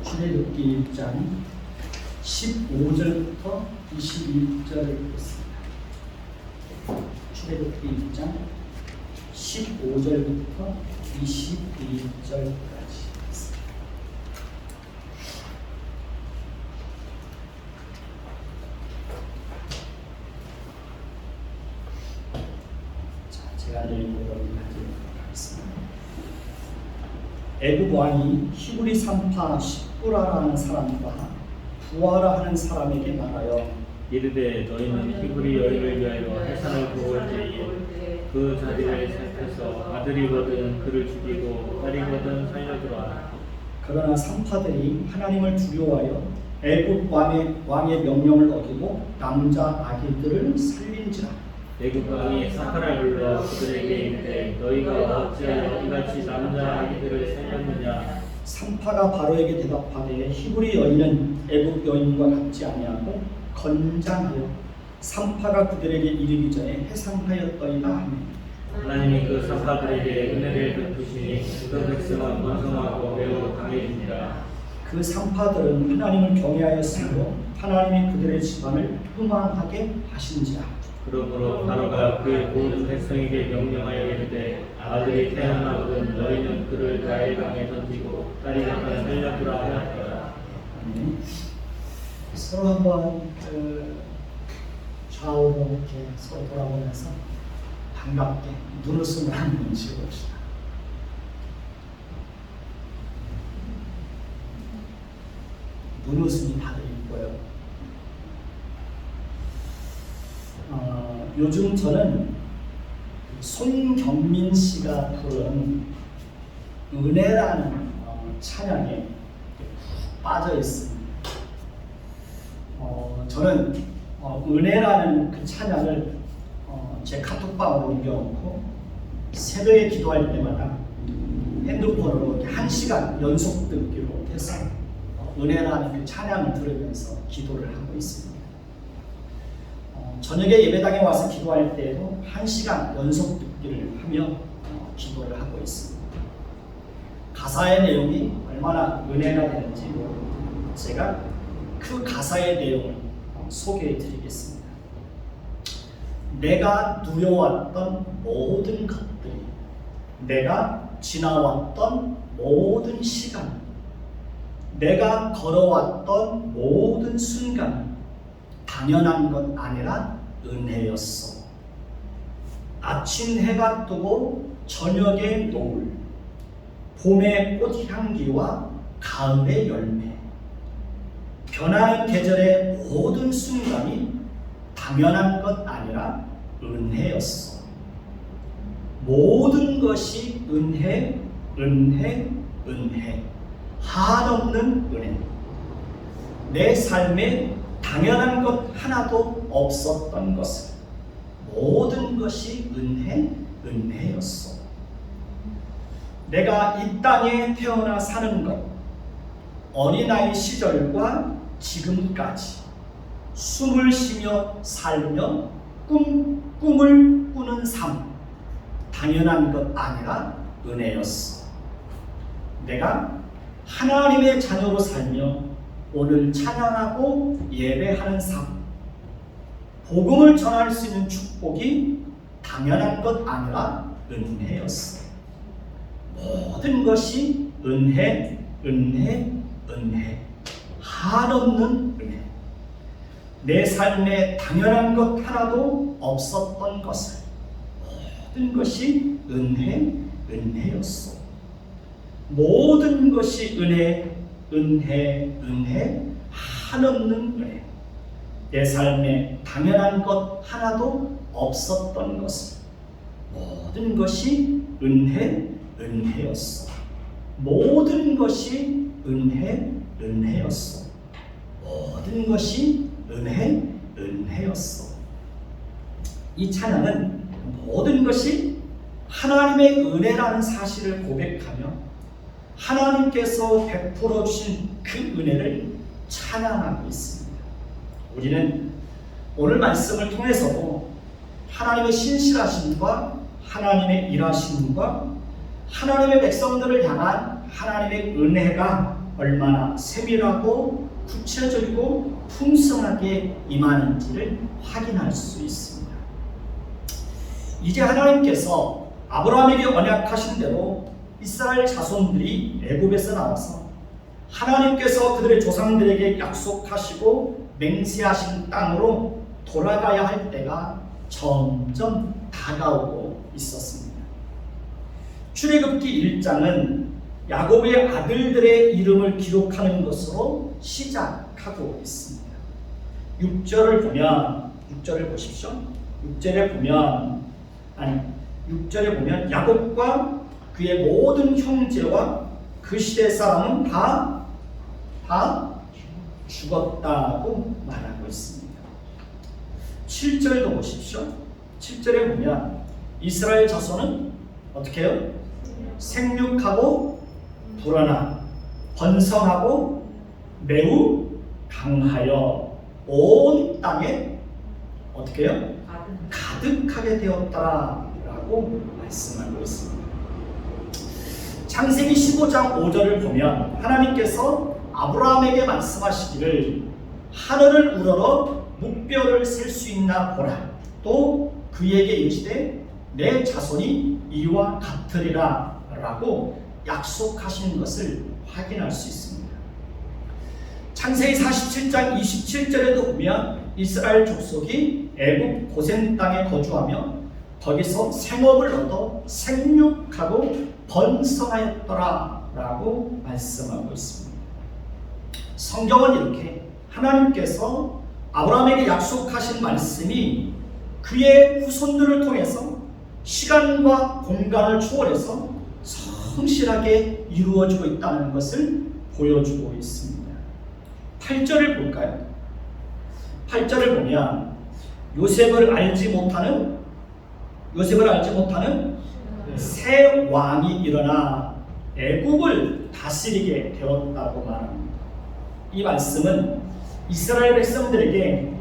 출애굽기 1장 15절부터 21절을 읽겠습니다. 출애굽기 1장 15절부터 22절까지 읽겠습니다. 자, 제가 읽고 여기까지 하겠습니다. 애굽 왕이 히브리 산파 십부라라는 사람과 부하라 하는 사람에게 말하여 이르되 너희는 히브리 여인을 위하여 해산을 구할 때에 그 자리를 살펴서 아들이거든 그를 죽이고 딸이거든 살려두라. 그러나 산파들이 하나님을 두려워하여 애굽 왕의 명령을 어기고 남자 아기들을 살린지라. 애굽 왕이 산파를 불러 그들에게 이르되 너희가 어찌하여 이같이 남자 아기들을 살렸느냐. 산파가 바로에게 대답하되 히브리 여인은 애굽 여인과 같지 아니하고 건장하여 산파가 그들에게 이르기 전에 해산하였더이다 하며 하나님이 그 산파들에게 은혜를 베푸시니 그 백성은 번성하고 매우 강해집니다. 그 산파들은 하나님을 경외하였으므로 하나님이 그들의 집안을 흥왕하게 하신지라. 그러므로 바로가 그의 모든 백성에게 명령하여 이르되 아들이 태어나거든 너희는 그를 나일강에 던지고 딸이거든 살려두라 하였더라. 서로 한번 좌우로 이렇게 서로 돌아보면서 반갑게 눈웃음을 한번 지어봅시다. 눈웃음이 다들 이뻐요. 요즘 저는 손경민 씨가 부른 은혜라는 찬양에 푹 빠져 있습니다. 저는 은혜라는 그 찬양을 제 카톡방으로 옮겨놓고 새벽에 기도할 때마다 핸드폰으로 이렇게 1시간 연속 듣기로 해서 은혜라는 그 찬양을 들으면서 기도를 하고 있습니다. 저녁에 예배당에 와서 기도할 때에도 1시간 연속 듣기를 하며 기도를 하고 있습니다. 가사의 내용이 얼마나 은혜가 되는지 제가 그 가사의 내용을 소개해 드리겠습니다. 내가 누려왔던 모든 것들이, 내가 지나왔던 모든 시간, 내가 걸어왔던 모든 순간 당연한 것 아니라 은혜였어. 아침 해가 뜨고 저녁의 노을, 봄의 꽃향기와 가을의 열매, 변하는 계절의 모든 순간이 당연한 것 아니라 은혜였어. 모든 것이 은혜, 은혜, 은혜. 한없는 은혜. 내 삶에 당연한 것 하나도 없었던 것을 모든 것이 은혜, 은혜였어. 내가 이 땅에 태어나 사는 것, 어린아이 시절과 지금까지 숨을 쉬며 살며 꿈을 꾸는 삶, 당연한 것 아니라 은혜였어. 내가 하나님의 자녀로 살며 오늘 찬양하고 예배하는 삶, 복음을 전할 수 있는 축복이 당연한 것 아니라 은혜였어. 모든 것이 은혜, 은혜, 은혜. 한없는 은혜. 내 삶에 당연한 것 하나도 없었던 것을 모든 것이 은혜, 은혜였어. 모든 것이 은혜, 은혜, 은혜, 한없는 은혜. 내 삶에 당연한 것 하나도 없었던 것을 모든 것이 은혜, 은혜였어. 모든 것이 은혜, 은혜였어. 모든 것이 은혜, 은혜였어. 이 찬양은 모든 것이 하나님의 은혜라는 사실을 고백하며 하나님께서 베풀어 주신 그 은혜를 찬양하고 있습니다. 우리는 오늘 말씀을 통해서도 하나님의 신실하심과 하나님의 일하심과 하나님의 백성들을 향한 하나님의 은혜가 얼마나 세밀하고 구체적이고 풍성하게 임하는지를 확인할 수 있습니다. 이제 하나님께서 아브라함에게 언약하신 대로 이스라엘 자손들이 애굽에서 나와서 하나님께서 그들의 조상들에게 약속하시고 맹세하신 땅으로 돌아가야 할 때가 점점 다가오고 있었습니다. 출애굽기 1장은 야곱의 아들들의 이름을 기록하는 것으로 시작하고 있습니다. 6절을 보면 6절을 보십시오. 6절에 보면 야곱과 그의 모든 형제와 그 시대 사람은 다 죽었다고 말하고 있습니다. 7절도 보십시오. 7절에 보면 이스라엘 자손은 어떻게 해요? 생육하고 불어나 번성하고 매우 강하여 온 땅에 어떻게 해요? 가득하게 되었다라고 말씀하고 있습니다. 창세기 15장 5절을 보면 하나님께서 아브라함에게 말씀하시기를 하늘을 우러러 묵뼈를 셀 수 있나 보라. 또 그에게 이르시되 내 자손이 이와 같으리라 라고 약속하신 것을 확인할 수 있습니다. 창세기 47장 27절에도 보면 이스라엘 족속이 애굽 고센 땅에 거주하며 거기서 생업을 얻어 생육하고 번성하였더라 라고 말씀하고 있습니다. 성경은 이렇게 하나님께서 아브라함에게 약속하신 말씀이 그의 후손들을 통해서 시간과 공간을 초월해서 성실하게 이루어지고 있다는 것을 보여주고 있습니다. 8절을 볼까요? 8절을 보면 요셉을 알지 못하는 새 왕이 일어나 애굽을 다스리게 되었다고 말합니다. 이 말씀은 이스라엘 백성들에게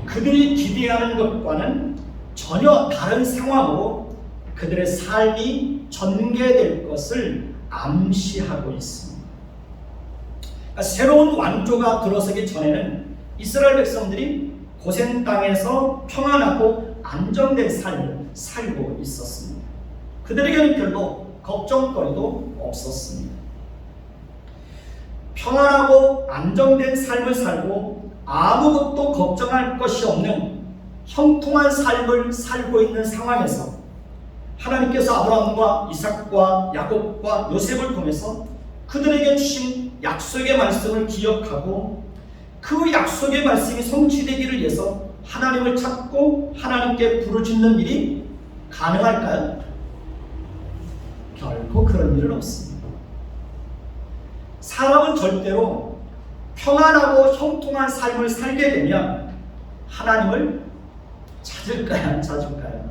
그들이 기대하는 것과는 전혀 다른 상황으로 그들의 삶이 전개될 것을 암시하고 있습니다. 그러니까 새로운 왕조가 들어서기 전에는 이스라엘 백성들이 고센 땅에서 평안하고 안정된 삶을 살고 있었습니다. 그들에게는 별로 걱정거리도 없었습니다. 평안하고 안정된 삶을 살고 아무것도 걱정할 것이 없는 형통한 삶을 살고 있는 상황에서 하나님께서 아브라함과 이삭과 야곱과 요셉을 통해서 그들에게 주신 약속의 말씀을 기억하고 그 약속의 말씀이 성취되기를 위해서 하나님을 찾고 하나님께 부르짖는 일이 가능할까요? 결코 그런 일은 없습니다. 사람은 절대로 평안하고 형통한 삶을 살게 되면 하나님을 찾을까요? 안 찾을까요?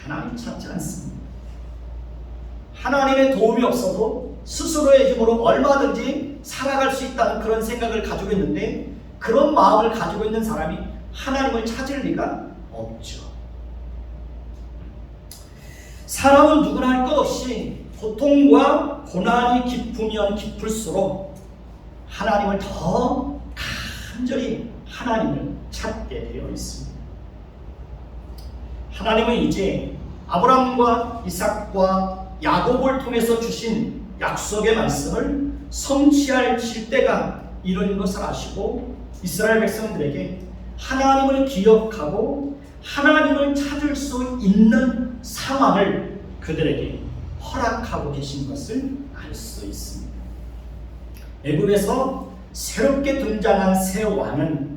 하나님 찾지 않습니다. 하나님의 도움이 없어도 스스로의 힘으로 얼마든지 살아갈 수 있다는 그런 생각을 가지고 있는데 그런 마음을 가지고 있는 사람이 하나님을 찾을 리가 없죠. 사람은 누구나 할 것 없이 고통과 고난이 깊으면 깊을수록 하나님을 더 간절히 하나님을 찾게 되어 있습니다. 하나님은 이제 아브라함과 이삭과 야곱을 통해서 주신 약속의 말씀을 성취할 시대가 이런 것을 아시고 이스라엘 백성들에게 하나님을 기억하고 하나님을 찾을 수 있는 상황을 그들에게 허락하고 계신 것을 알 수 있습니다. 애굽에서 새롭게 등장한 새 왕은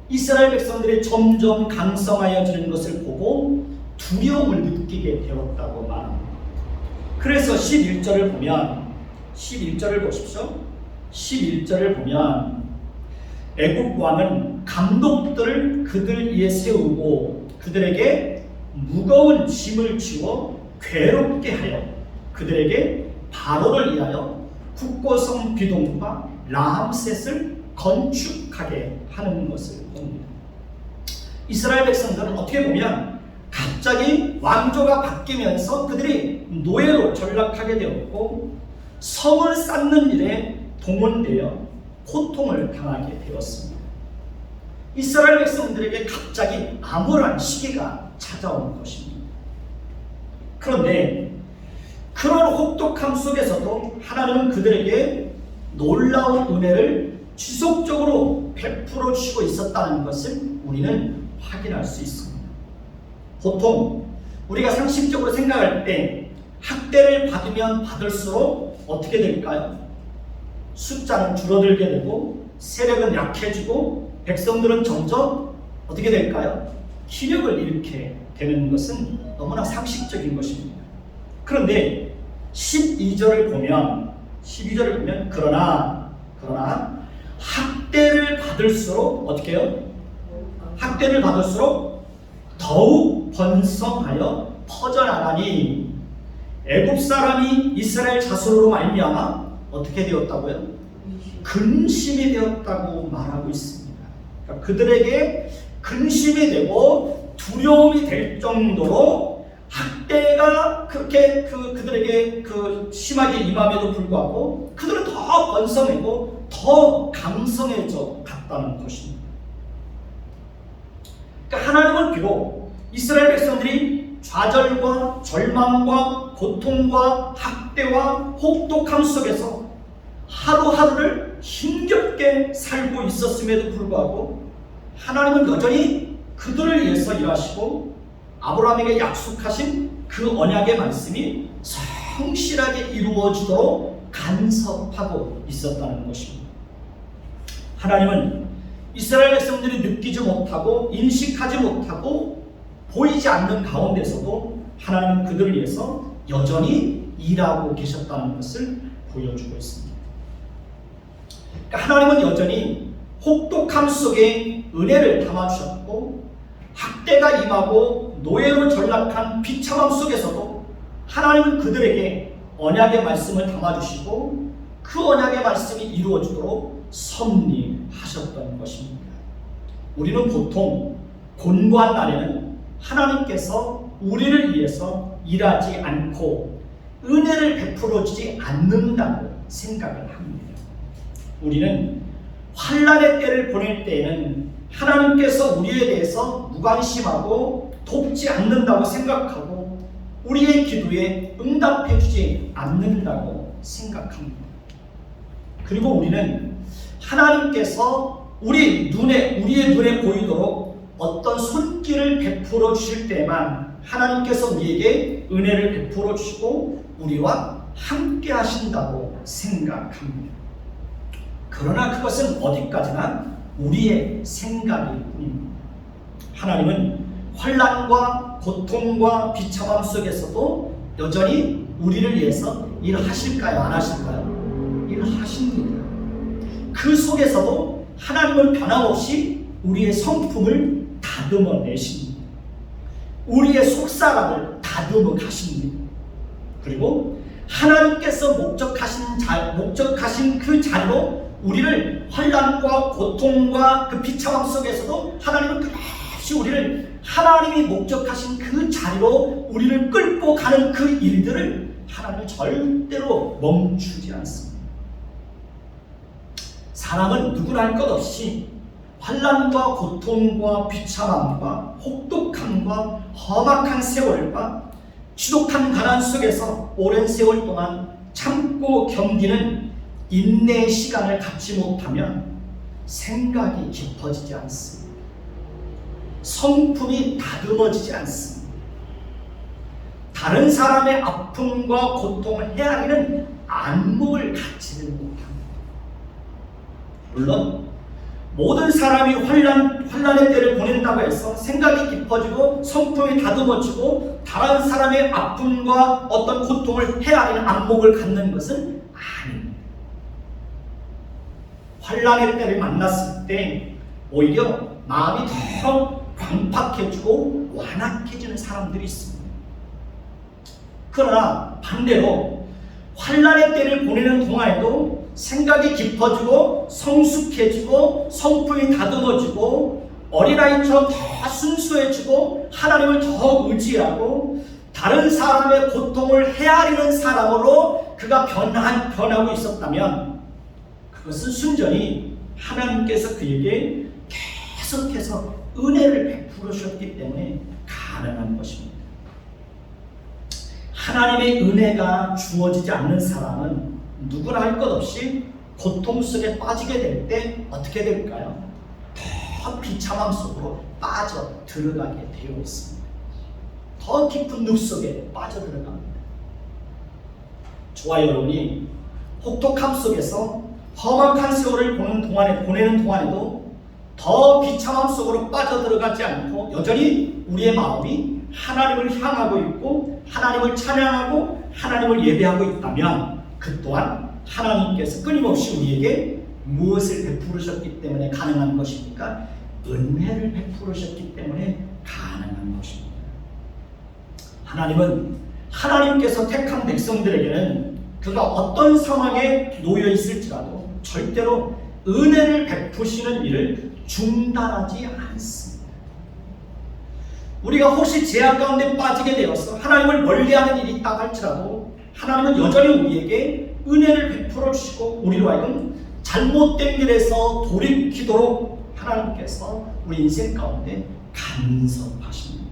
이스라엘 백성들이 점점 강성하여지는 것을 보고 두려움을 느끼게 되었다고 말합니다. 그래서 11절을 보십시오. 11절을 보면 애굽 왕은 감독들을 그들 위에 세우고 그들에게 무거운 짐을 지워 괴롭게 하여 그들에게 바로를 위하여 국고성 비동과 라암셋을 건축하게 하는 것을 봅니다. 이스라엘 백성들은 어떻게 보면 갑자기 왕조가 바뀌면서 그들이 노예로 전락하게 되었고 성을 쌓는 일에 동원되어 고통을 당하게 되었습니다. 이스라엘 백성들에게 갑자기 암울한 시기가 찾아온 것입니다. 그런데 그런 혹독함 속에서도 하나님은 그들에게 놀라운 은혜를 지속적으로 베풀어 주시고 있었다는 것을 우리는 확인할 수 있습니다. 보통 우리가 상식적으로 생각할 때 학대를 받으면 받을수록 어떻게 될까요? 숫자는 줄어들게 되고 세력은 약해지고 백성들은 점점 어떻게 될까요? 기력을 잃게 되는 것은 너무나 상식적인 것입니다. 그런데 12절을 보면 그러나 학대를 받을수록 어떻게 해요? 학대를 받을수록 더욱 번성하여 퍼져나가니 애굽 사람이 이스라엘 자손으로 말미암아 어떻게 되었다고요? 근심이 되었다고 말하고 있습니다. 그러니까 그들에게 근심이 되고 두려움이 될 정도로 학대가 그렇게 그들에게 심하게 임함에도 불구하고 그들은 더 번성하고 더 강성해져 갔다는 것입니다. 그러니까 하나님은 비록 이스라엘 백성들이 좌절과 절망과 고통과 학대와 혹독함 속에서 하루하루를 힘겹게 살고 있었음에도 불구하고 하나님은 여전히 그들을 위해서 일하시고 아브라함에게 약속하신 그 언약의 말씀이 성실하게 이루어지도록 간섭하고 있었다는 것입니다. 하나님은 이스라엘 백성들이 느끼지 못하고 인식하지 못하고 보이지 않는 가운데서도 하나님은 그들을 위해서 여전히 일하고 계셨다는 것을 보여주고 있습니다. 그러니까 하나님은 여전히 혹독함 속에 은혜를 담아주셨고 학대가 임하고 노예로 전락한 비참함 속에서도 하나님은 그들에게 언약의 말씀을 담아주시고 그 언약의 말씀이 이루어지도록 섭리하셨던 것입니다. 우리는 보통 곤고한 날에는 하나님께서 우리를 위해서 일하지 않고 은혜를 베풀어 주지 않는다고 생각을 합니다. 우리는 환난의 때를 보낼 때에는 하나님께서 우리에 대해서 무관심하고 돕지 않는다고 생각하고 우리의 기도에 응답해 주지 않는다고 생각합니다. 그리고 우리는 하나님께서 우리의 눈에 보이도록 어떤 손길을 베풀어 주실 때만 하나님께서 우리에게 은혜를 베풀어 주시고 우리와 함께 하신다고 생각합니다. 그러나 그것은 어디까지나 우리의 생각일 뿐입니다. 하나님은 환난과 고통과 비참함 속에서도 여전히 우리를 위해서 일하실까요? 안 하실까요? 일하십니다. 그 속에서도 하나님은 변함없이 우리의 성품을 다듬어 내십니다. 우리의 속사람을 다듬어 가십니다. 그리고 하나님께서 목적하신 그 자리로 우리를 환난과 고통과 그 비참함 속에서도 하나님은 끝없이 우리를 하나님이 목적하신 그 자리로 우리를 끌고 가는 그 일들을 하나님은 절대로 멈추지 않습니다. 사람은 누구나 할 것 없이 환난과 고통과 비참함과 혹독함과 험악한 세월과 지독한 가난 속에서 오랜 세월 동안 참고 견디는 인내의 시간을 갖지 못하면 생각이 깊어지지 않습니다. 성품이 다듬어지지 않습니다. 다른 사람의 아픔과 고통을 헤아리는 안목을 갖지는 못합니다. 물론 모든 사람이 환난의 때를 보낸다고 해서 생각이 깊어지고 성품이 다듬어지고 다른 사람의 아픔과 어떤 고통을 헤아리는 안목을 갖는 것은 아닙니다. 환난의 때를 만났을 때 오히려 마음이 더 광팍해지고 완악해지는 사람들이 있습니다. 그러나 반대로 환난의 때를 보내는 동안에도 생각이 깊어지고 성숙해지고 성품이 다듬어지고 어린아이처럼 더 순수해지고 하나님을 더 의지하고 다른 사람의 고통을 헤아리는 사람으로 그가 변하고 있었다면 그것은 순전히 하나님께서 그에게 계속해서 은혜를 베풀으셨기 때문에 가능한 것입니다. 하나님의 은혜가 주어지지 않는 사람은 누구나 할 것 없이 고통 속에 빠지게 될 때 어떻게 될까요? 더 비참함 속으로 빠져 들어가게 되어 있습니다. 더 깊은 늪 속에 빠져 들어갑니다. 저와 여러분이 혹독함 속에서 험악한 세월을 보내는 동안에도 더 비참함 속으로 빠져들어가지 않고 여전히 우리의 마음이 하나님을 향하고 있고 하나님을 찬양하고 하나님을 예배하고 있다면 그 또한 하나님께서 끊임없이 우리에게 무엇을 베푸르셨기 때문에 가능한 것입니까? 은혜를 베푸르셨기 때문에 가능한 것입니다. 하나님은 하나님께서 택한 백성들에게는 그가 어떤 상황에 놓여 있을지라도 절대로 은혜를 베푸시는 일을 중단하지 않습니다. 우리가 혹시 죄악 가운데 빠지게 되어서 하나님을 멀리하는 일이 있다 할지라도 하나님은 여전히 우리에게 은혜를 베풀어 주시고 우리로 하여금 잘못된 길에서 돌이키도록 하나님께서 우리 인생 가운데 간섭하십니다.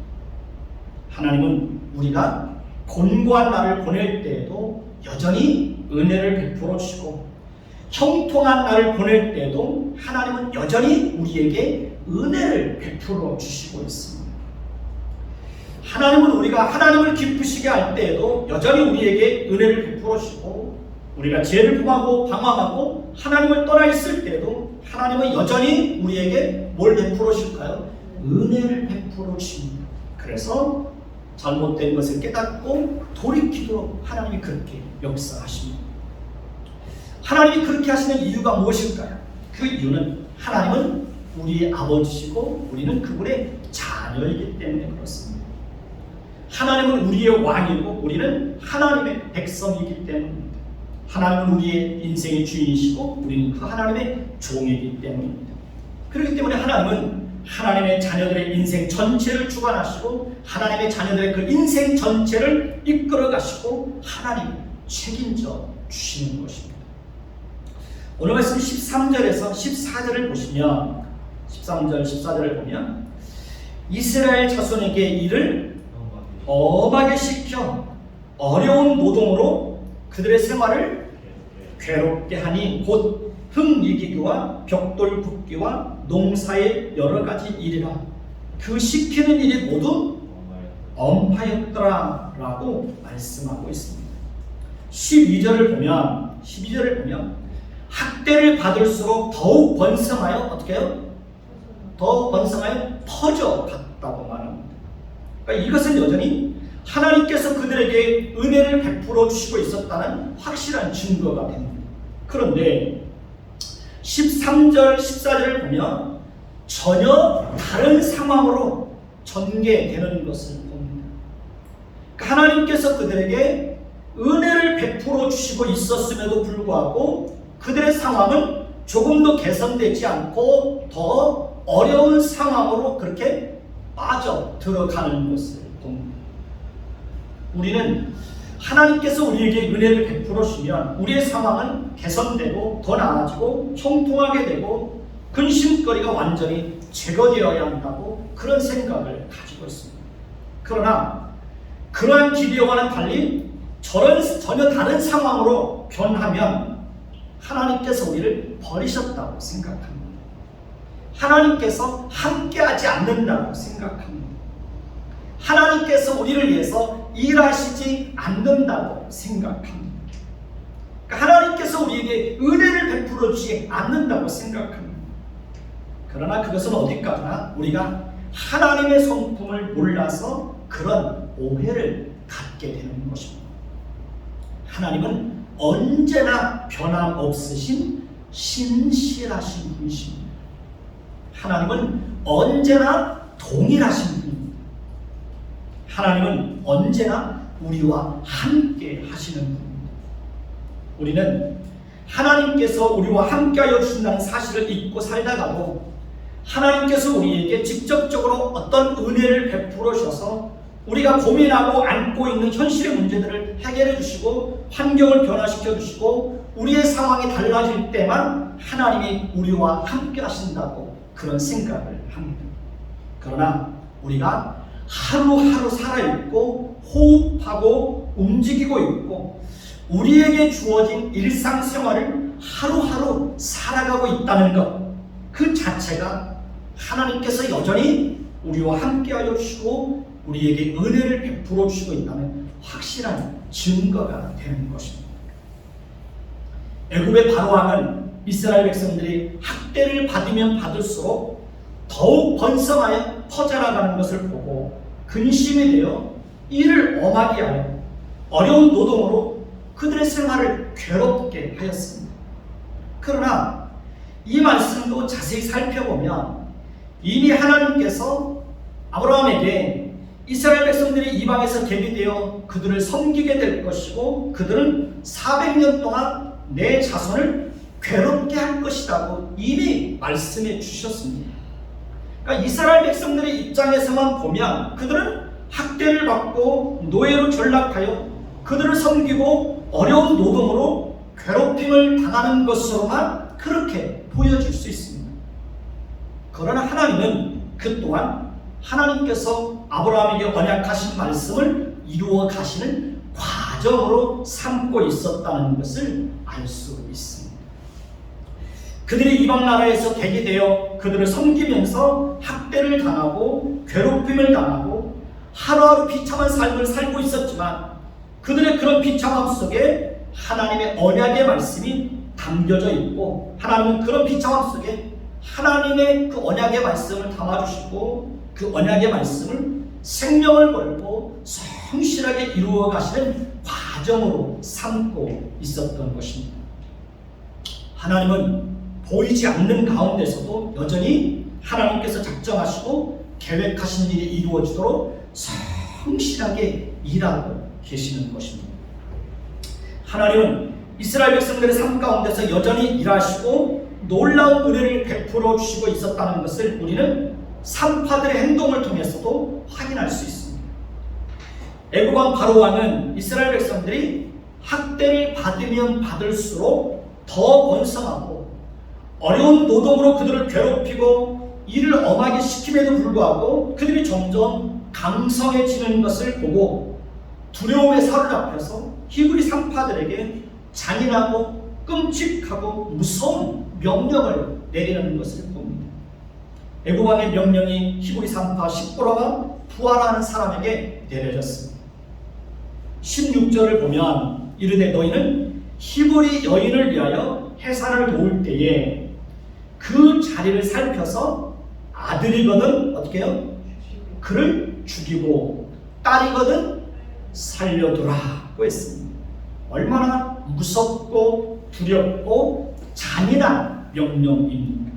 하나님은 우리가 곤고한 날을 보낼 때에도 여전히 은혜를 베풀어 주시고 형통한 날을 보낼 때에도 하나님은 여전히 우리에게 은혜를 베풀어 주시고 있습니다. 하나님은 우리가 하나님을 기쁘시게 할 때에도 여전히 우리에게 은혜를 베풀어 주시고 우리가 죄를 범하고 방황하고 하나님을 떠나 있을 때에도 하나님은 여전히 우리에게 뭘 베풀어 주실까요? 은혜를 베풀어 주십니다. 그래서 잘못된 것을 깨닫고 돌이키도록 하나님이 그렇게 역사하십니다. 하나님이 그렇게 하시는 이유가 무엇일까요? 그 이유는 하나님은 우리의 아버지시고 우리는 그분의 자녀이기 때문에 그렇습니다. 하나님은 우리의 왕이고 우리는 하나님의 백성이기 때문입니다. 하나님은 우리의 인생의 주인이시고 우리는 그 하나님의 종이기 때문입니다. 그렇기 때문에 하나님은 하나님의 자녀들의 인생 전체를 주관하시고 하나님의 자녀들의 그 인생 전체를 이끌어 가시고 하나님이 책임져 주시는 것입니다. 오늘 말씀 13절에서 14절을 보시면 13절 14절을 보면 이스라엘 자손에게 이를 엄하게 시켜 어려운 노동으로 그들의 생활을 괴롭게 하니 곧 흙 이기기와 벽돌 굽기와 농사의 여러 가지 일이라 그 시키는 일이 모두 엄하였더라 라고 말씀하고 있습니다. 12절을 보면 학대를 받을수록 더욱 번성하여 어떻게 해요? 더 번성하여 퍼져갔다고 말합니다. 그러니까 이것은 여전히 하나님께서 그들에게 은혜를 베풀어 주시고 있었다는 확실한 증거가 됩니다. 그런데 13절, 14절을 보면 전혀 다른 상황으로 전개되는 것을 봅니다. 그러니까 하나님께서 그들에게 은혜를 베풀어 주시고 있었음에도 불구하고 그들의 상황은 조금도 개선되지 않고 더 어려운 상황으로 그렇게 빠져 들어가는 것을 봅니다. 우리는 하나님께서 우리에게 은혜를 베풀어 주시면 우리의 상황은 개선되고 더 나아지고 형통하게 되고 근심거리가 완전히 제거되어야 한다고 그런 생각을 가지고 있습니다. 그러나 그러한 기대와는 달리 전혀 다른 상황으로 변하면 하나님께서 우리를 버리셨다고 생각합니다. 하나님께서 함께하지 않는다고 생각합니다. 하나님께서 우리를 위해서 일하시지 않는다고 생각합니다. 하나님께서 우리에게 은혜를 베풀어 주지 않는다고 생각합니다. 그러나 그것은 어디까지나 우리가 하나님의 성품을 몰라서 그런 오해를 갖게 되는 것입니다. 하나님은 언제나 변함없으신 신실하신 분이십니다. 하나님은 언제나 동일하신 분입니다. 하나님은 언제나 우리와 함께 하시는 분입니다. 우리는 하나님께서 우리와 함께하여 주신다는 사실을 잊고 살다가도 하나님께서 우리에게 직접적으로 어떤 은혜를 베풀어 주셔서 우리가 고민하고 안고 있는 현실의 문제들을 해결해 주시고 환경을 변화시켜 주시고 우리의 상황이 달라질 때만 하나님이 우리와 함께 하신다고 그런 생각을 합니다. 그러나 우리가 하루하루 살아있고 호흡하고 움직이고 있고 우리에게 주어진 일상생활을 하루하루 살아가고 있다는 것, 그 자체가 하나님께서 여전히 우리와 함께하여 주시고 우리에게 은혜를 베풀어 주시고 있다는 확실한 증거가 되는 것입니다. 애굽의 바로왕은 이스라엘 백성들이 학대를 받으면 받을수록 더욱 번성하여 퍼져나가는 것을 보고 근심이 되어 이를 엄하게 하여 어려운 노동으로 그들의 생활을 괴롭게 하였습니다. 그러나 이 말씀도 자세히 살펴보면 이미 하나님께서 아브라함에게 이스라엘 백성들이 이방에서 대비되어 그들을 섬기게 될 것이고 그들은 400년 동안 내 자손을 괴롭게 할 것이라고 이미 말씀해 주셨습니다. 그러니까 이스라엘 백성들의 입장에서만 보면 그들은 학대를 받고 노예로 전락하여 그들을 섬기고 어려운 노동으로 괴롭힘을 당하는 것으로만 그렇게 보여질 수 있습니다. 그러나 하나님은 그 또한 하나님께서 아브라함에게 언약하신 말씀을 이루어 가시는 과정으로 삼고 있었다는 것을 알 수 있습니다. 그들이 이방 나라에서 대기되어 그들을 섬기면서 학대를 당하고 괴롭힘을 당하고 하루하루 비참한 삶을 살고 있었지만 그들의 그런 비참함 속에 하나님의 언약의 말씀이 담겨져 있고 하나님은 그런 비참함 속에 하나님의 그 언약의 말씀을 담아주시고 그 언약의 말씀을 생명을 걸고 성실하게 이루어 가시는 과정으로 삼고 있었던 것입니다. 하나님은 보이지 않는 가운데서도 여전히 하나님께서 작정하시고 계획하신 일이 이루어지도록 성실하게 일하고 계시는 것입니다. 하나님은 이스라엘 백성들의 삶 가운데서 여전히 일하시고 놀라운 은혜를 베풀어 주시고 있었다는 것을 우리는 산파들의 행동을 통해서도 확인할 수 있습니다. 애굽 왕 바로왕은 이스라엘 백성들이 학대를 받으면 받을수록 더 번성하고 어려운 노동으로 그들을 괴롭히고 일을 엄하게 시킴에도 불구하고 그들이 점점 강성해지는 것을 보고 두려움에 사로잡혀서 히브리 산파들에게 잔인하고 끔찍하고 무서운 명령을 내리는 것을 봅니다. 애굽 왕의 명령이 히브리 산파 십보라가 부활하는 사람에게 내려졌습니다. 16절을 보면 이르되 너희는 히브리 여인을 위하여 해산을 도울 때에 그 자리를 살펴서 아들이거든 어떻게 해요? 그를 죽이고 딸이거든 살려두라고 했습니다. 얼마나 무섭고 두렵고 잔인한 명령입니다.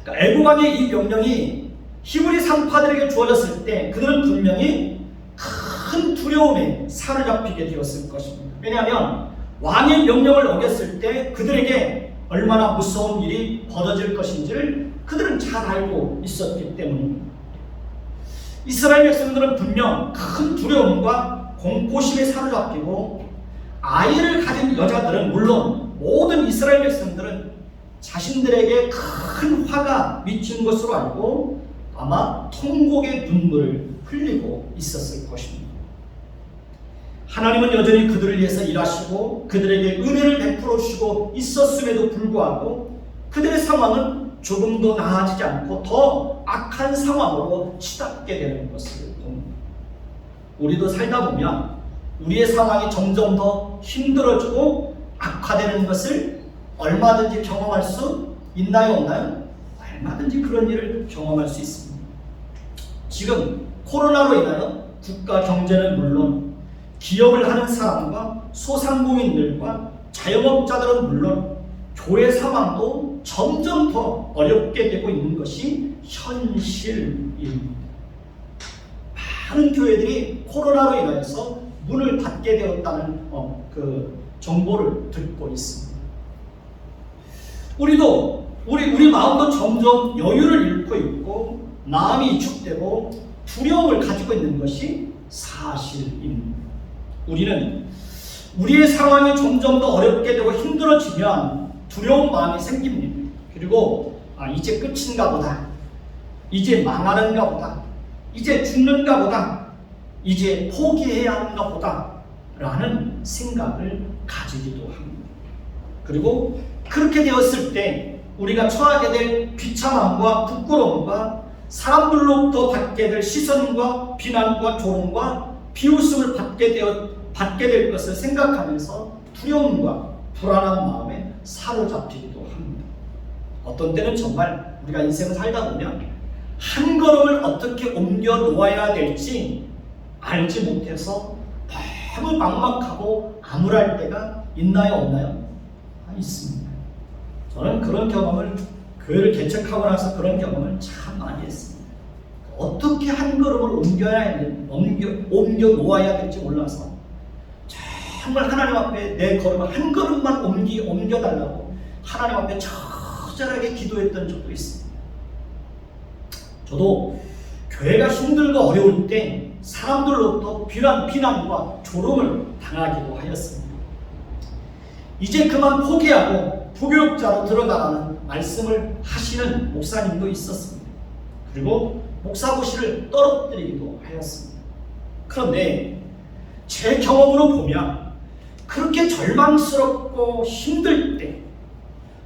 그러니까 애굽 왕의 이 명령이 히브리 산파들에게 주어졌을 때 그들은 분명히 큰 두려움에 사로잡히게 되었을 것입니다. 왜냐하면 왕의 명령을 어겼을 때 그들에게 얼마나 무서운 일이 벌어질 것인지를 그들은 잘 알고 있었기 때문입니다. 이스라엘 백성들은 분명 큰 두려움과 공포심에 사로잡히고 아이를 가진 여자들은 물론 모든 이스라엘 백성들은 자신들에게 큰 화가 미친 것으로 알고 아마 통곡의 눈물을 흘리고 있었을 것입니다. 하나님은 여전히 그들을 위해서 일하시고 그들에게 은혜를 베풀어 주시고 있었음에도 불구하고 그들의 상황은 조금도 나아지지 않고 더 악한 상황으로 치닫게 되는 것을 봅니다. 우리도 살다 보면 우리의 상황이 점점 더 힘들어지고 악화되는 것을 얼마든지 경험할 수 있나요? 없나요? 얼마든지 그런 일을 경험할 수 있습니다. 지금 코로나로 인하여 국가 경제는 물론 기업을 하는 사람과 소상공인들과 자영업자들은 물론 교회 상황도 점점 더 어렵게 되고 있는 것이 현실입니다. 많은 교회들이 코로나로 인해서 문을 닫게 되었다는 그 정보를 듣고 있습니다. 우리 마음도 점점 여유를 잃고 있고 마음이 위축되고 두려움을 가지고 있는 것이 사실입니다. 우리는 우리의 상황이 점점 더 어렵게 되고 힘들어지면 두려운 마음이 생깁니다. 그리고 이제 끝인가 보다, 이제 망하는가 보다, 이제 죽는가 보다, 이제 포기해야 하는가 보다 라는 생각을 가지기도 합니다. 그리고 그렇게 되었을 때 우리가 처하게 될 비참함과 부끄러움과 사람들로부터 받게 될 시선과 비난과 조롱과 비웃음을 받게 될 것을 생각하면서 두려움과 불안한 마음에 사로잡히기도 합니다. 어떤 때는 정말 우리가 인생을 살다 보면 한 걸음을 어떻게 옮겨 놓아야 될지 알지 못해서 너무 막막하고 암울할 때가 있나요, 없나요? 있습니다. 저는 그런 경험을, 교회를 개척하고 나서 그런 경험을 참 많이 했습니다. 어떻게 한 걸음을 옮겨 놓아야 될지 몰라서 정말 하나님 앞에 내 걸음을 한 걸음만 옮겨달라고 하나님 앞에 처절하게 기도했던 적도 있습니다. 저도 교회가 힘들고 어려울 때 사람들로부터 비난과 조롱을 당하기도 하였습니다. 이제 그만 포기하고 부교육자로 들어가라는 말씀을 하시는 목사님도 있었습니다. 그리고 목사고시를 떨어뜨리기도 하였습니다. 그런데 제 경험으로 보면 그렇게 절망스럽고 힘들 때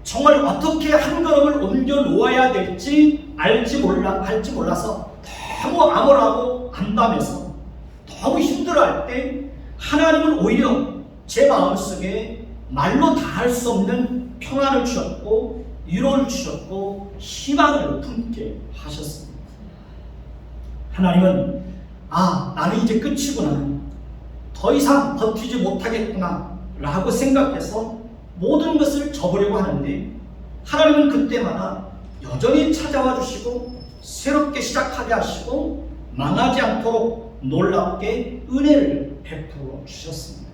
정말 어떻게 한 걸음을 옮겨 놓아야 될지 알지 몰라서 너무 암울하고 암담해서 너무 힘들어할 때 하나님은 오히려 제 마음속에 말로 다 할 수 없는 평안을 주셨고 위로를 주셨고 희망을 품게 하셨습니다. 하나님은 나는 이제 끝이구나, 더 이상 버티지 못하겠구나 라고 생각해서 모든 것을 접으려고 하는데 하나님은 그때마다 여전히 찾아와 주시고 새롭게 시작하게 하시고 망하지 않도록 놀랍게 은혜를 베풀어 주셨습니다.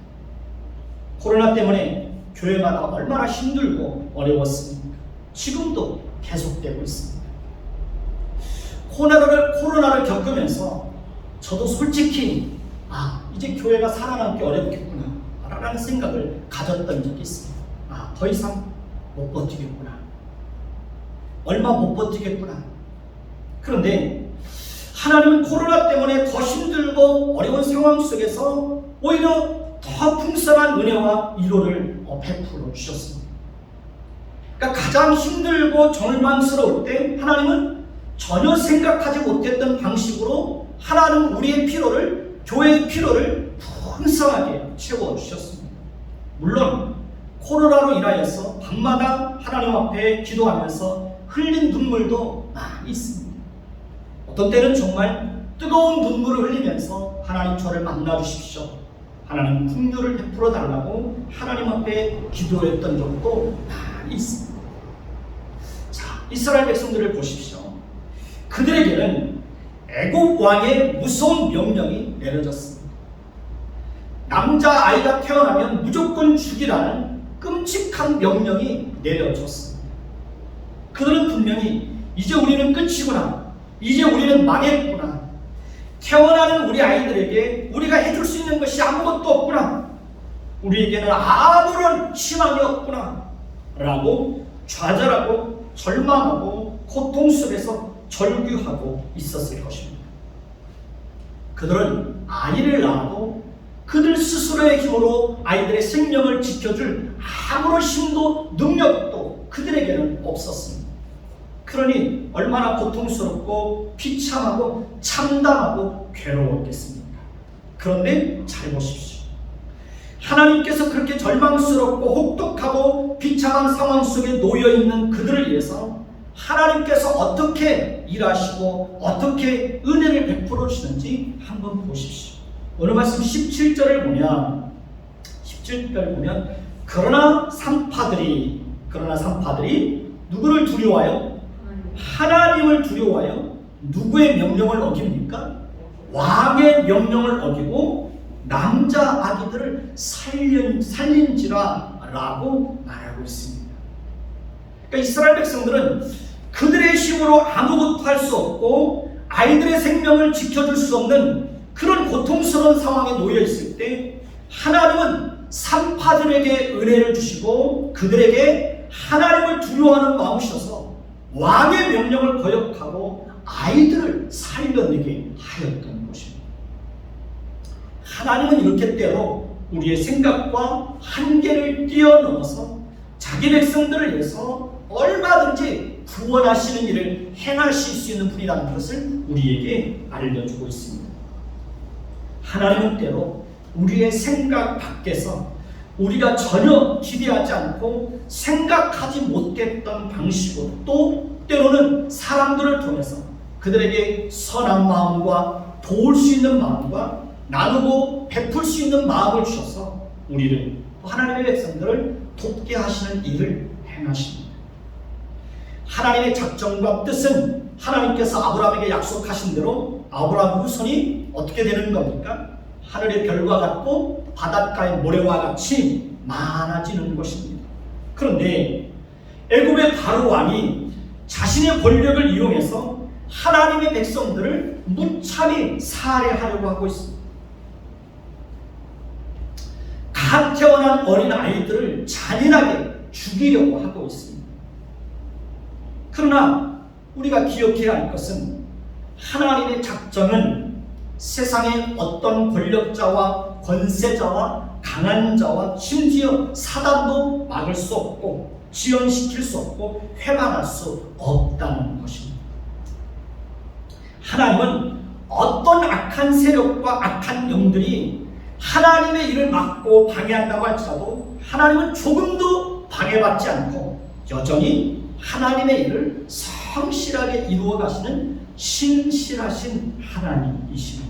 코로나 때문에 교회마다 얼마나 힘들고 어려웠습니까? 지금도 계속되고 있습니다. 코로나를 겪으면서 저도 솔직히 이제 교회가 살아남기 어렵겠구나 라는 생각을 가졌던 적이 있습니다. 더 이상 못 버티겠구나, 얼마 못 버티겠구나. 그런데 하나님은 코로나 때문에 더 힘들고 어려운 상황 속에서 오히려 더 풍성한 은혜와 위로를 베풀어 주셨습니다. 그러니까 가장 힘들고 절망스러울 때 하나님은 전혀 생각하지 못했던 방식으로 하나님 우리의 피로를, 교회의 피로를 풍성하게 채워주셨습니다. 물론 코로나로 인하여서 밤마다 하나님 앞에 기도하면서 흘린 눈물도 많이 있습니다. 어떤 때는 정말 뜨거운 눈물을 흘리면서 하나님 저를 만나주십시오, 하나님 긍휼을 베풀어 달라고 하나님 앞에 기도했던 적도 많이 있습니다. 자, 이스라엘 백성들을 보십시오. 그들에게는 애굽 왕의 무서운 명령이 내려졌습니다. 남자 아이가 태어나면 무조건 죽이라는 끔찍한 명령이 내려졌습니다. 그들은 분명히 이제 우리는 끝이구나, 이제 우리는 망했구나, 태어나는 우리 아이들에게 우리가 해줄 수 있는 것이 아무것도 없구나, 우리에게는 아무런 희망이 없구나 라고 좌절하고 절망하고 고통 속에서 절규하고 있었을 것입니다. 그들은 아이를 낳아도 그들 스스로의 힘으로 아이들의 생명을 지켜줄 아무런 힘도 능력도 그들에게는 없었습니다. 그러니 얼마나 고통스럽고 비참하고 참담하고 괴로웠겠습니까? 그런데 잘 보십시오. 하나님께서 그렇게 절망스럽고 혹독하고 비참한 상황 속에 놓여있는 그들을 위해서 하나님께서 어떻게 일하시고 어떻게 은혜를 베풀어 주시는지 한번 보십시오. 오늘 말씀 17절을 보면 그러나 산파들이 누구를 두려워하여? 하나님을 두려워하여 누구의 명령을 어깁니까? 왕의 명령을 어기고 남자 아기들을 살린지라 라고 말하고 있습니다. 그러니까 이스라엘 백성들은 그들의 힘으로 아무것도 할 수 없고 아이들의 생명을 지켜줄 수 없는 그런 고통스러운 상황에 놓여 있을 때 하나님은 산파들에게 은혜를 주시고 그들에게 하나님을 두려워하는 마음을 주셔서 왕의 명령을 거역하고 아이들을 살려내게 하였던 것입니다. 하나님은 이렇게 때로 우리의 생각과 한계를 뛰어넘어서 자기 백성들을 위해서 얼마든지 구원하시는 일을 행하실 수 있는 분이라는 것을 우리에게 알려주고 있습니다. 하나님은 때로 우리의 생각 밖에서 우리가 전혀 기대하지 않고 생각하지 못했던 방식으로 또 때로는 사람들을 통해서 그들에게 선한 마음과 도울 수 있는 마음과 나누고 베풀 수 있는 마음을 주셔서 우리를 하나님의 백성들을 돕게 하시는 일을 행하십니다. 하나님의 작정과 뜻은 하나님께서 아브라함에게 약속하신 대로 아브라함의 후손이 어떻게 되는 겁니까? 하늘의 별과 같고 바닷가의 모래와 같이 많아지는 것입니다. 그런데 애굽의 바로 왕이 자신의 권력을 이용해서 하나님의 백성들을 무참히 살해하려고 하고 있습니다. 갓 태어난 어린 아이들을 잔인하게 죽이려고 하고 있습니다. 그러나 우리가 기억해야 할 것은 하나님의 작정은 세상의 어떤 권력자와 권세자와 강한 자와 심지어 사단도 막을 수 없고 지연시킬 수 없고 회방할 수 없다는 것입니다. 하나님은 어떤 악한 세력과 악한 영들이 하나님의 일을 막고 방해한다고 할지라도 하나님은 조금도 방해받지 않고 여전히 하나님의 일을 성실하게 이루어 가시는 신실하신 하나님이십니다.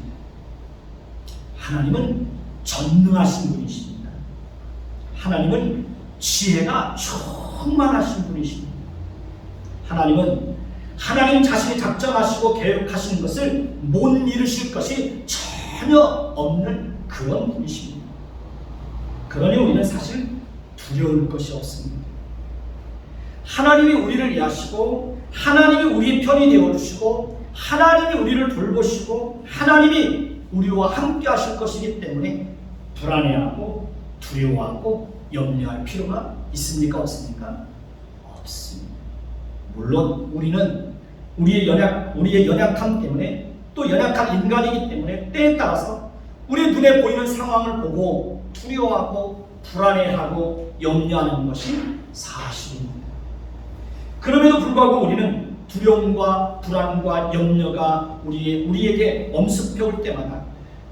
하나님은 전능하신 분이십니다. 하나님은 지혜가 충만하신 분이십니다. 하나님은 하나님 자신이 작정하시고 계획하시는 것을 못 이루실 것이 전혀 없는 그런 분이십니다. 그러니 우리는 사실 두려울 것이 없습니다. 하나님이 우리를 이해하시고 하나님이 우리의 편이 되어주시고 하나님이 우리를 돌보시고 하나님이 우리와 함께 하실 것이기 때문에 불안해하고 두려워하고 염려할 필요가 있습니까? 없습니까? 없습니다. 물론 우리는 우리의 연약함 때문에 또 연약한 인간이기 때문에 때에 따라서 우리 눈에 보이는 상황을 보고 두려워하고 불안해하고 염려하는 것이 사실입니다. 그럼에도 불구하고 우리는 두려움과 불안과 염려가 우리에게 엄습해 올 때마다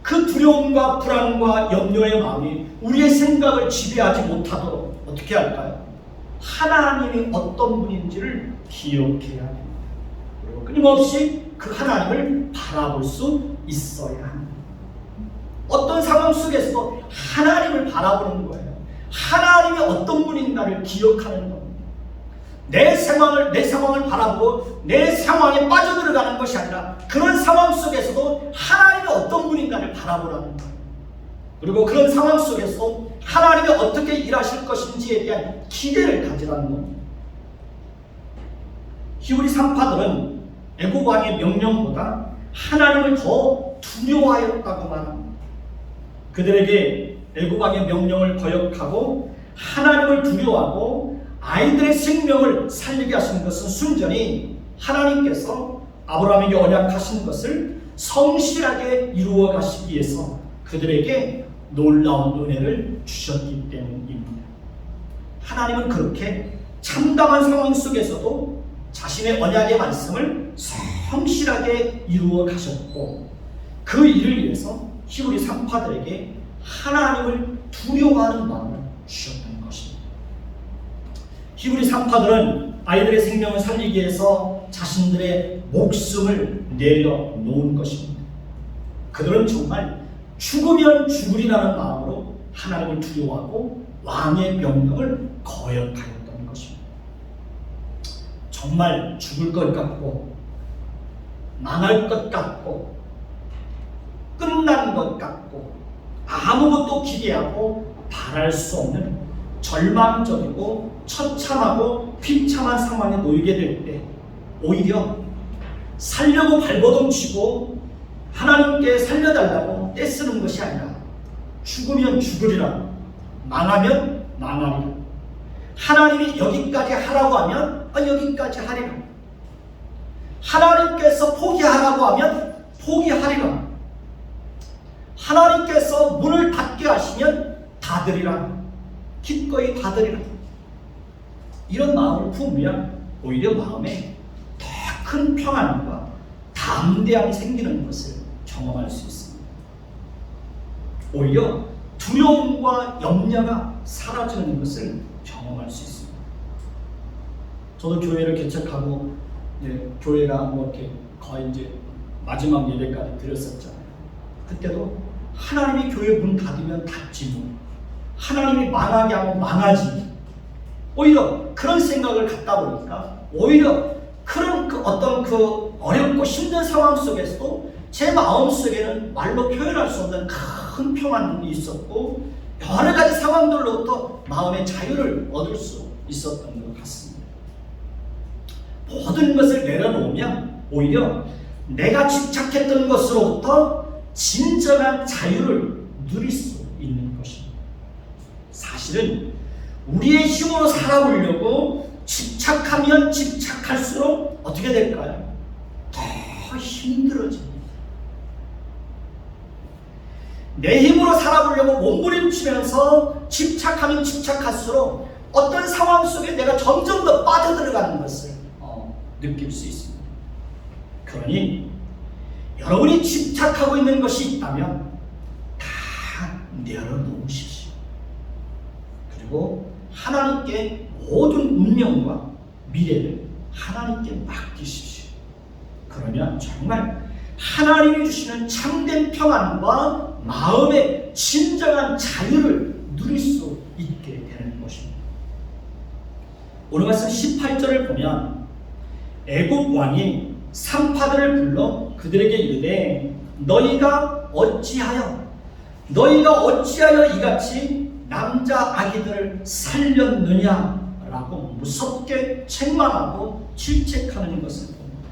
그 두려움과 불안과 염려의 마음이 우리의 생각을 지배하지 못하도록 어떻게 할까요? 하나님이 어떤 분인지를 기억해야 합니다. 그리고 끊임없이 그 하나님을 바라볼 수 있어야 합니다. 어떤 상황 속에서도 하나님을 바라보는 거예요. 하나님이 어떤 분인가를 기억하는 겁니다. 내 상황을 바라보고 내 상황에 빠져들어가는 것이 아니라 그런 상황 속에서도 하나님이 어떤 분인가를 바라보라는 거예요. 그리고 그런 상황 속에서 하나님이 어떻게 일하실 것인지에 대한 기대를 가지라는 겁니다. 히브리 산파들은 애굽 왕의 명령보다 하나님을 더 두려워하였다고 말합니다. 그들에게 애굽 왕의 명령을 거역하고 하나님을 두려워하고 아이들의 생명을 살리게 하신 것은 순전히 하나님께서 아브라함에게 언약하신 것을 성실하게 이루어 가시기 위해서 그들에게 놀라운 은혜를 주셨기 때문입니다. 하나님은 그렇게 참담한 상황 속에서도 자신의 언약의 말씀을 성실하게 이루어 가셨고 그 일을 위해서 히브리 산파들에게 하나님을 두려워하는 마음을 주셨던 것입니다. 히브리 산파들은 아이들의 생명을 살리기 위해서 자신들의 목숨을 내려놓은 것입니다. 그들은 정말 죽으면 죽으리라는 마음으로 하나님을 두려워하고 왕의 명령을 거역하였던 것입니다. 정말 죽을 것 같고 망할 것 같고 끝난 것 같고 아무것도 기대하고 바랄 수 없는 절망적이고 처참하고 비참한 상황에 놓이게 될 때 오히려 살려고 발버둥 치고 하나님께 살려달라고 떼쓰는 것이 아니라 죽으면 죽으리라, 망하면 망하리라. 하나님이 여기까지 하라고 하면 여기까지 하리라. 하나님께서 포기하라고 하면 포기하리라. 하나님께서 문을 닫게 하시면 닫으리라. 기꺼이 닫으리라. 이런 마음을 품으면 오히려 마음에 더 큰 평안과 담대함이 생기는 것을 경험할 수 있습니다. 오히려 두려움과 염려가 사라지는 것을 경험할 수 있습니다. 저도 교회를 개척하고 교회가 뭐 이렇게 거의 이제 마지막 예배까지 드렸었잖아요. 그때도 하나님이 교회 문 닫으면 닫지 뭐, 하나님이 망하게 하면 망하지. 오히려 그런 생각을 갖다 보니까 오히려 그런 어떤 어렵고 힘든 상황 속에서도 제 마음 속에는 말로 표현할 수 없는 큰 평안이 있었고 여러 가지 상황들로부터 마음의 자유를 얻을 수 있었던 것 같습니다. 모든 것을 내려놓으면 오히려 내가 집착했던 것으로부터 진정한 자유를 누릴 수 있는 것입니다. 사실은 우리의 힘으로 살아보려고 집착하면 집착할수록 어떻게 될까요? 더 힘들어집니다. 내 힘으로 살아보려고 몸부림치면서 집착하면 집착할수록 어떤 상황 속에 내가 점점 더 빠져들어가는 것을 느낄 수 있습니다. 그러니 여러분이 집착하고 있는 것이 있다면 다 내려놓으십시오. 그리고 하나님께 모든 운명과 미래를 하나님께 맡기십시오. 그러면 정말 하나님이 주시는 참된 평안과 마음의 진정한 자유를 누릴 수 있게 되는 것입니다. 오늘 말씀 18절을 보면 애굽 왕이 산파들을 불러 그들에게 이르되 너희가 어찌하여 이같이 남자 아기들을 살렸느냐라고 무섭게 책망하고 질책하는 것을 봅니다.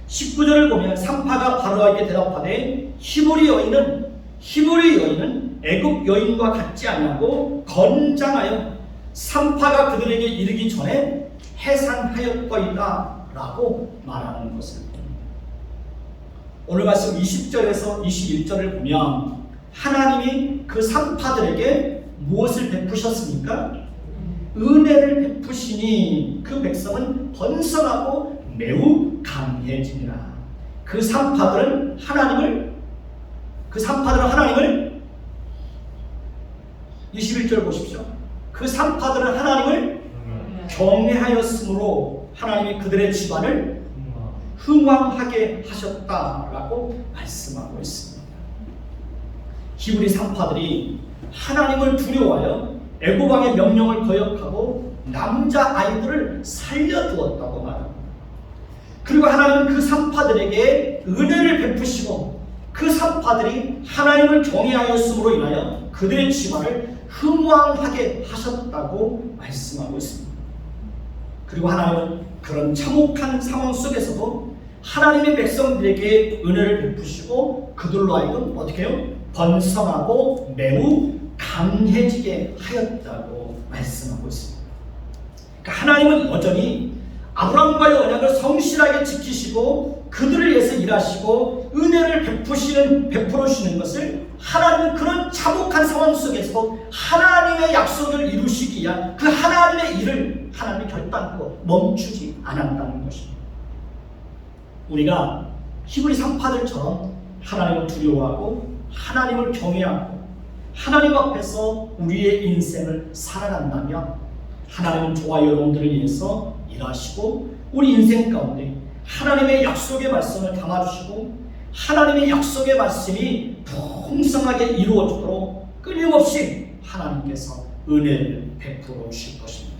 19절을 보면 산파가 바로에게 대답하되 히브리 여인은 애굽 여인과 같지 아니하고 건장하여 산파가 그들에게 이르기 전에 해산하였거이다 라고 말하는 것을 봅니다. 오늘 말씀 20절에서 21절을 보면 하나님이 그 산파들에게 무엇을 베푸셨습니까? 은혜를 베푸시니 그 백성은 번성하고 매우 강해지니라. 그 산파들은 하나님을 21절 보십시오. 그 산파들은 하나님을 경외하였으므로 하나님이 그들의 집안을 흥왕하게 하셨다라고 말씀하고 있습니다. 히브리 산파들이 하나님을 두려워하여 애굽 왕의 명령을 거역하고 남자 아이들을 살려두었다고 말합니다. 그리고 하나님은 그 산파들에게 은혜를 베푸시고 그 산파들이 하나님을 경외하였음으로 인하여 그들의 집안을 흥왕하게 하셨다고 말씀하고 있습니다. 그리고 하나님은 그런 참혹한 상황 속에서도 하나님의 백성들에게 은혜를 베푸시고 그들로 하여금 어떻게 해요? 번성하고 매우 강해지게 하였다고 말씀하고 있습니다. 그러니까 하나님은 여전히 아브라함과의 언약을 성실하게 지키시고 그들을 위해서 일하시고 은혜를 베풀어 주시는 것을 하나님은 그런 참혹한 상황 속에서도 하나님의 약속을 이루시기 위한 그 하나님의 일을 하나님이 결단코 멈추지 않았다는 것입니다. 우리가 히브리 산파들처럼 하나님을 두려워하고 하나님을 경외하고 하나님 앞에서 우리의 인생을 살아간다면 하나님은 저와 여러분들을 위해서 일하시고 우리 인생 가운데 하나님의 약속의 말씀을 담아주시고 하나님의 약속의 말씀이 풍성하게 이루어지도록 끊임없이 하나님께서 은혜를 베풀어 주실 것입니다.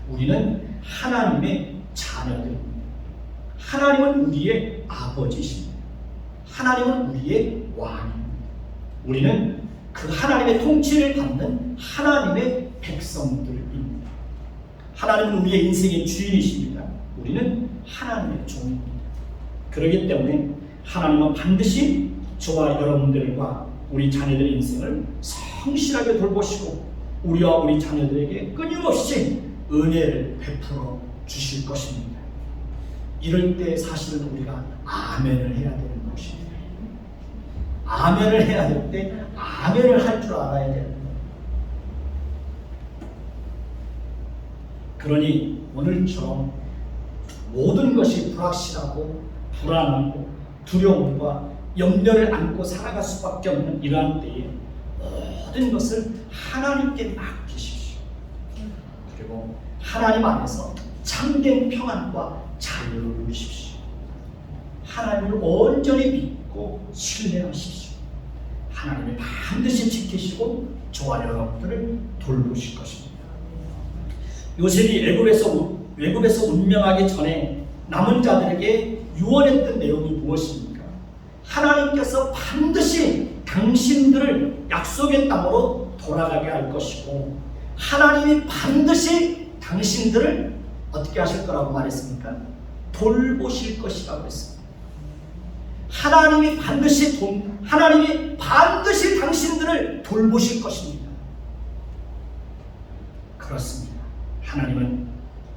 우리는 하나님의 자녀들입니다. 하나님은 우리의 아버지십니다. 하나님은 우리의 왕입니다. 우리는 그 하나님의 통치를 받는 하나님의 백성들입니다. 하나님은 우리의 인생의 주인이십니다. 우리는 하나님의 종입니다. 그렇기 때문에 하나님은 반드시 저와 여러분들과 우리 자녀들의 인생을 성실하게 돌보시고 우리와 우리 자녀들에게 끊임없이 은혜를 베풀어 주실 것입니다. 이럴 때 사실은 우리가 아멘을 해야 되는 것입니다. 아멘을 해야 될 때 아멘을 할 줄 알아야 되는 거예요. 그러니 오늘처럼 모든 것이 불확실하고 불안하고 두려움과 염려를 안고 살아갈 수밖에 없는 이러한 때에 모든 것을 하나님께 맡기십시오. 그리고 하나님 안에서 참된 평안과 자유를 누리십시오. 하나님을 온전히 믿고 신뢰하십시오. 하나님이 반드시 지키시고 저와 여러분들을 돌보실 것입니다. 요셉이 외국에서 운명하기 전에 남은 자들에게 유언했던 내용이 무엇입니까? 하나님께서 반드시 당신들을 약속의 땅으로 돌아가게 할 것이고 하나님이 반드시 당신들을 어떻게 하실 거라고 말했습니까? 돌보실 것이라고 했습니다. 하나님이 반드시 당신들을 돌보실 것입니다. 그렇습니다. 하나님은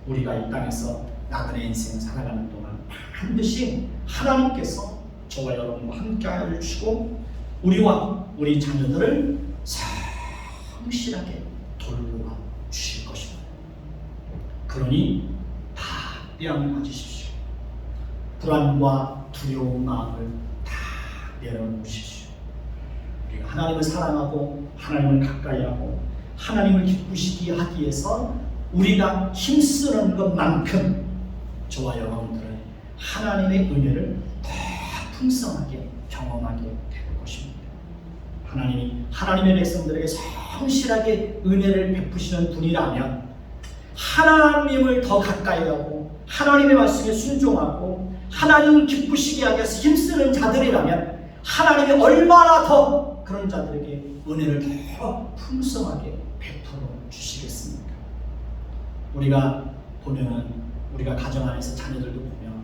우리가 이 땅에서 나그네 인생을 살아가는 동안 반드시 하나님께서 저와 여러분과 함께 하여 주시고 우리와 우리 자녀들을 성실하게 돌보아 주실 것입니다. 그러니 다 떼어 가지십시오. 불안과 두려운 마음을 다 내려놓으십시오. 우리가 하나님을 사랑하고 하나님을 가까이하고 하나님을 기쁘시게 하기 위해서 우리가 힘쓰는 것만큼 저와 여러분들은 하나님의 은혜를 더 풍성하게 경험하게 될 것입니다. 하나님이 하나님의 백성들에게 성실하게 은혜를 베푸시는 분이라면 하나님을 더 가까이 하고 하나님의 말씀에 순종하고 하나님을 기쁘시게 하기 위해서 힘쓰는 자들이라면 하나님이 얼마나 더 그런 자들에게 은혜를 더 풍성하게 베풀어 주시겠습니까? 우리가 보면은 우리가 가정 안에서 자녀들도 보면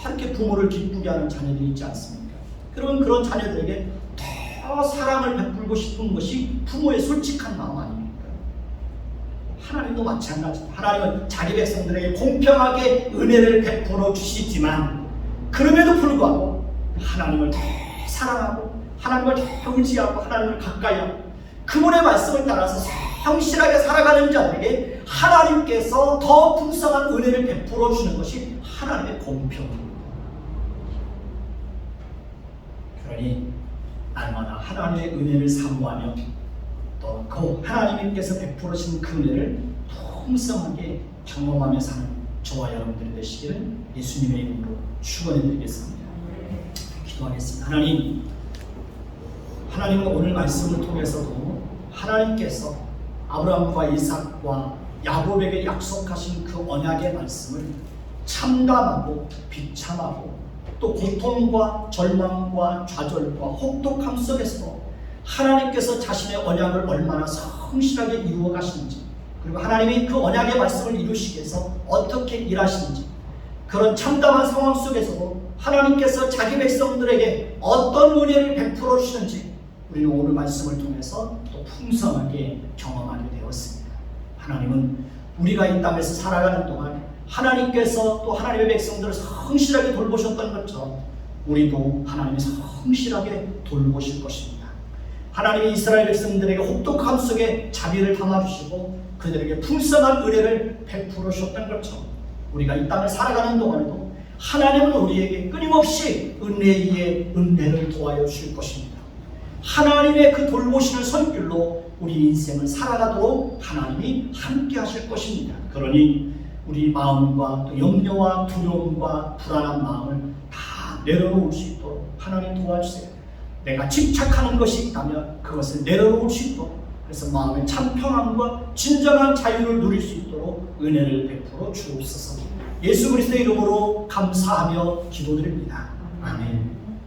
더 이렇게 부모를 기쁘게 하는 자녀들이 있지 않습니까? 그러면 그런 자녀들에게 더 사랑을 베풀고 싶은 것이 부모의 솔직한 마음 아닙니까? 하나님도 마찬가지입니다. 하나님은 자기 백성들에게 공평하게 은혜를 베풀어 주시지만 그럼에도 불구하고 하나님을 더 사랑하고 하나님을 더 의지하고 하나님을 가까이 하고 그분의 말씀을 따라서 성실하게 살아가는 자들에게 하나님께서 더 풍성한 은혜를 베풀어 주는 것이 하나님의 공평입니다. 그러니 날마다 하나님의 은혜를 사모하며 또 그 하나님께서 베풀어 주신 그 은혜를 풍성하게 경험하며 사는 저와 여러분들이 되시기를 예수님의 이름으로 축원해 드리겠습니다. 기도하겠습니다. 하나님은 오늘 말씀을 통해서도 하나님께서 아브라함과 이삭과 야곱에게 약속하신 그 언약의 말씀을 참담하고 비참하고 또 고통과 절망과 좌절과 혹독함 속에서 하나님께서 자신의 언약을 얼마나 성실하게 이루어 가시는지 그리고 하나님이 그 언약의 말씀을 이루시기 위해서 어떻게 일하시는지 그런 참담한 상황 속에서도 하나님께서 자기 백성들에게 어떤 은혜를 베풀어 주시는지 우리는 오늘 말씀을 통해서 또 풍성하게 경험하게 되었습니다. 하나님은 우리가 이 땅에서 살아가는 동안 하나님께서 또 하나님의 백성들을 성실하게 돌보셨던 것처럼 우리도 하나님이 성실하게 돌보실 것입니다. 하나님이 이스라엘 백성들에게 혹독함 속에 자비를 담아주시고 그들에게 풍성한 은혜를 베풀어 주셨던 것처럼 우리가 이 땅을 살아가는 동안에도 하나님은 우리에게 끊임없이 은혜 위에 은혜를 도와여 주실 것입니다. 하나님의 그 돌보시는 손길로 우리 인생을 살아가도록 하나님이 함께 하실 것입니다. 그러니 우리 마음과 또 염려와 두려움과 불안한 마음을 다 내려놓을 수 있도록 하나님 도와주세요. 내가 집착하는 것이 있다면 그것을 내려놓을 수 있도록 그래서 마음의 참 평안과 진정한 자유를 누릴 수 있도록 은혜를 베풀어 주옵소서. 예수 그리스도의 이름으로 감사하며 기도드립니다. 아멘.